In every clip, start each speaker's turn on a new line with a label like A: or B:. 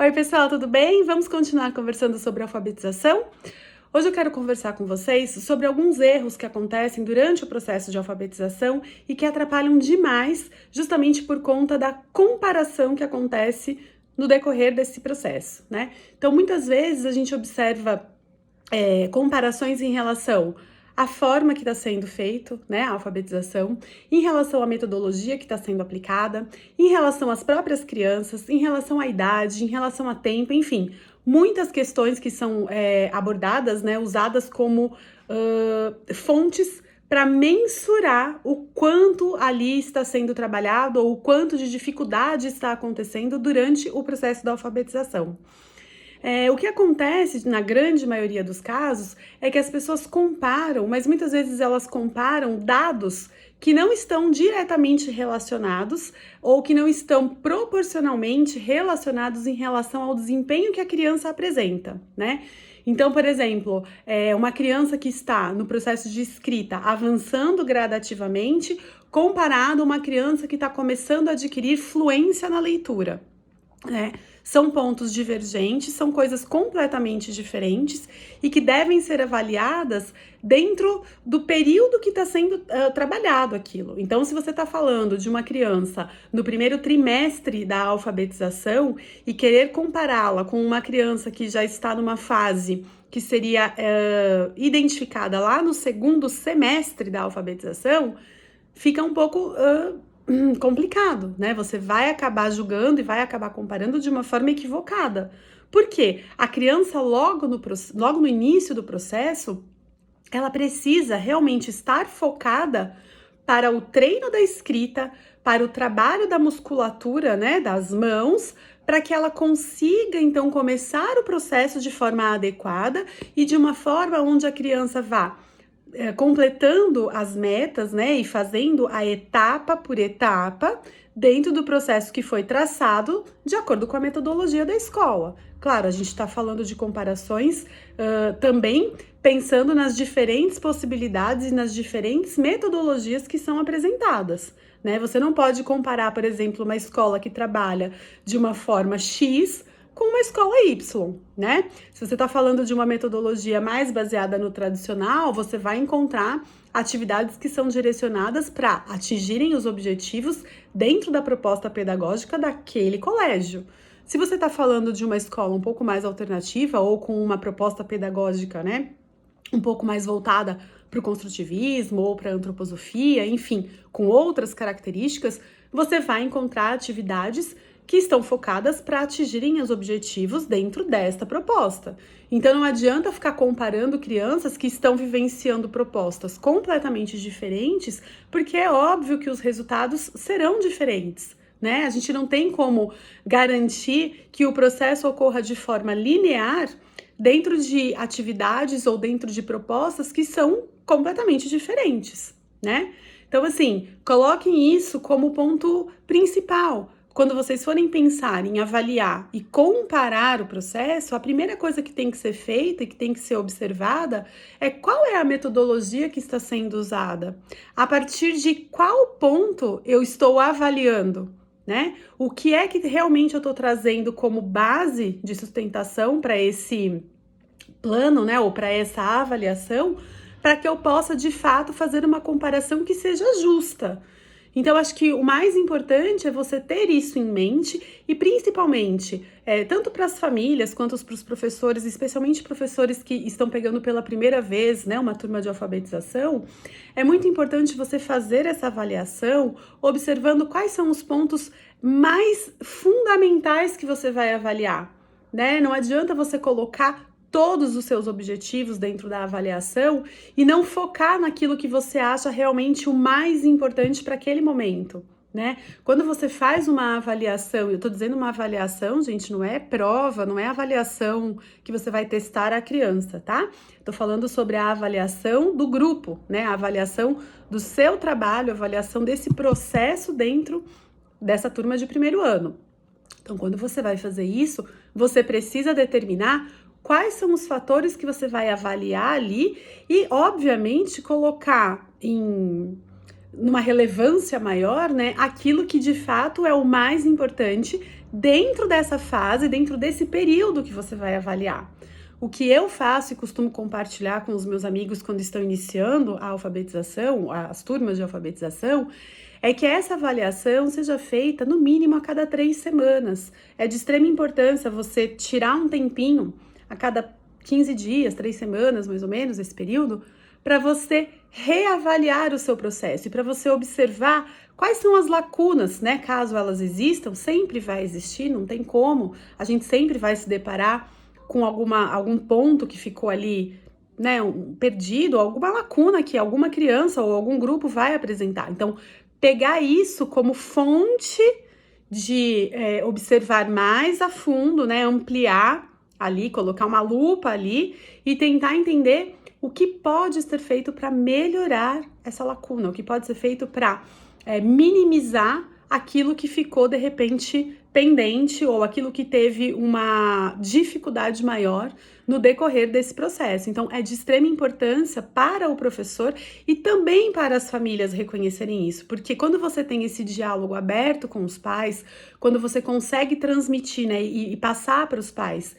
A: Oi, pessoal, tudo bem? Vamos continuar conversando sobre alfabetização? Hoje eu quero conversar com vocês sobre alguns erros que acontecem durante o processo de alfabetização e que atrapalham demais, justamente por conta da comparação que acontece no decorrer desse processo, né? Então, muitas vezes a gente observa comparações em relação à forma que está sendo feito, né, a alfabetização, em relação à metodologia que está sendo aplicada, em relação às próprias crianças, em relação à idade, em relação a tempo, enfim, muitas questões que são abordadas, né, usadas como fontes para mensurar o quanto ali está sendo trabalhado ou o quanto de dificuldade está acontecendo durante o processo da alfabetização. O que acontece na grande maioria dos casos é que as pessoas comparam, mas muitas vezes elas comparam dados que não estão diretamente relacionados ou que não estão proporcionalmente relacionados em relação ao desempenho que a criança apresenta, né? Então, por exemplo, uma criança que está no processo de escrita avançando gradativamente, comparado a uma criança que está começando a adquirir fluência na leitura. São pontos divergentes, são coisas completamente diferentes e que devem ser avaliadas dentro do período que está sendo trabalhado aquilo. Então, se você está falando de uma criança no primeiro trimestre da alfabetização e querer compará-la com uma criança que já está numa fase que seria identificada lá no segundo semestre da alfabetização, fica um pouco complicado, né? Você vai acabar julgando e vai acabar comparando de uma forma equivocada. Por quê? A criança, logo no início do processo, ela precisa realmente estar focada para o treino da escrita, para o trabalho da musculatura, né, das mãos, para que ela consiga, então, começar o processo de forma adequada e de uma forma onde a criança vá completando as metas, né, e fazendo a etapa por etapa dentro do processo que foi traçado de acordo com a metodologia da escola. Claro, a gente está falando de comparações também pensando nas diferentes possibilidades e nas diferentes metodologias que são apresentadas, né? Você não pode comparar, por exemplo, uma escola que trabalha de uma forma X com uma escola Y, né? Se você está falando de uma metodologia mais baseada no tradicional, você vai encontrar atividades que são direcionadas para atingirem os objetivos dentro da proposta pedagógica daquele colégio. Se você está falando de uma escola um pouco mais alternativa ou com uma proposta pedagógica, né, um pouco mais voltada para o construtivismo ou para a antroposofia, enfim, com outras características, você vai encontrar atividades que estão focadas para atingirem os objetivos dentro desta proposta. Então não adianta ficar comparando crianças que estão vivenciando propostas completamente diferentes, porque é óbvio que os resultados serão diferentes, né? A gente não tem como garantir que o processo ocorra de forma linear dentro de atividades ou dentro de propostas que são completamente diferentes, né? Então, assim, coloquem isso como ponto principal. Quando vocês forem pensar em avaliar e comparar o processo, a primeira coisa que tem que ser feita e que tem que ser observada é qual é a metodologia que está sendo usada. A partir de qual ponto eu estou avaliando, né? O que é que realmente eu estou trazendo como base de sustentação para esse plano, né? Ou para essa avaliação, para que eu possa, de fato, fazer uma comparação que seja justa. Então, acho que o mais importante é você ter isso em mente e, principalmente, tanto para as famílias quanto para os professores, especialmente professores que estão pegando pela primeira vez, né, uma turma de alfabetização, é muito importante você fazer essa avaliação observando quais são os pontos mais fundamentais que você vai avaliar, né? Não adianta você colocar todos os seus objetivos dentro da avaliação e não focar naquilo que você acha realmente o mais importante para aquele momento, né? Quando você faz uma avaliação, eu tô dizendo uma avaliação, gente, não é prova, não é avaliação que você vai testar a criança, tá? Tô falando sobre a avaliação do grupo, né? A avaliação do seu trabalho, a avaliação desse processo dentro dessa turma de primeiro ano. Então, quando você vai fazer isso, você precisa determinar quais são os fatores que você vai avaliar ali e, obviamente, colocar numa relevância maior, né, aquilo que de fato é o mais importante dentro dessa fase, dentro desse período que você vai avaliar. O que eu faço e costumo compartilhar com os meus amigos quando estão iniciando a alfabetização, as turmas de alfabetização, é que essa avaliação seja feita no mínimo a cada 3 semanas. É de extrema importância você tirar um tempinho a cada 15 dias, 3 semanas mais ou menos, esse período, para você reavaliar o seu processo e para você observar quais são as lacunas, né? Caso elas existam, sempre vai existir, não tem como, a gente sempre vai se deparar com algum ponto que ficou ali, né, perdido, alguma lacuna que alguma criança ou algum grupo vai apresentar. Então, pegar isso como fonte de observar mais a fundo, né, ampliar ali, colocar uma lupa ali e tentar entender o que pode ser feito para melhorar essa lacuna, o que pode ser feito para minimizar aquilo que ficou de repente pendente ou aquilo que teve uma dificuldade maior no decorrer desse processo. Então, é de extrema importância para o professor e também para as famílias reconhecerem isso, porque quando você tem esse diálogo aberto com os pais, quando você consegue transmitir, né, e passar para os pais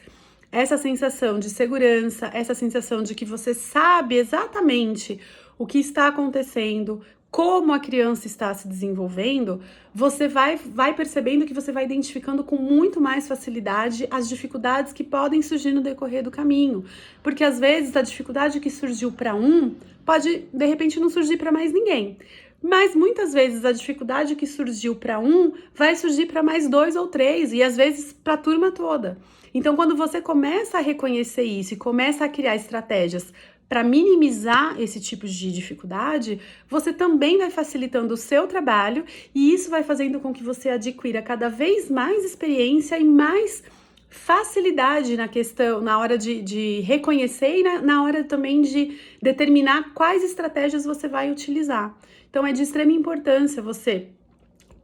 A: essa sensação de segurança, essa sensação de que você sabe exatamente o que está acontecendo, como a criança está se desenvolvendo, você vai percebendo que você vai identificando com muito mais facilidade as dificuldades que podem surgir no decorrer do caminho. Porque às vezes a dificuldade que surgiu para um pode de repente não surgir para mais ninguém. Mas muitas vezes a dificuldade que surgiu para um vai surgir para mais 2 ou 3 e às vezes para a turma toda. Então, quando você começa a reconhecer isso e começa a criar estratégias para minimizar esse tipo de dificuldade, você também vai facilitando o seu trabalho e isso vai fazendo com que você adquira cada vez mais experiência e mais facilidade na questão, na hora de reconhecer e na hora também de determinar quais estratégias você vai utilizar. Então, é de extrema importância você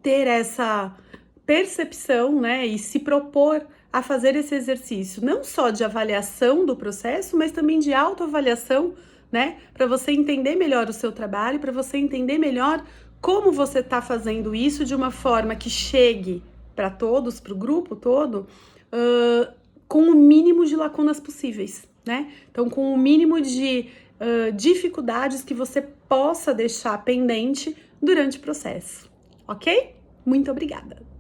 A: ter essa percepção, né, e se propor a fazer esse exercício, não só de avaliação do processo, mas também de autoavaliação, né, para você entender melhor o seu trabalho, para você entender melhor como você está fazendo isso de uma forma que chegue para todos, para o grupo todo, com o mínimo de lacunas possíveis, né? Então, com o mínimo de dificuldades que você possa deixar pendente durante o processo, ok? Muito obrigada!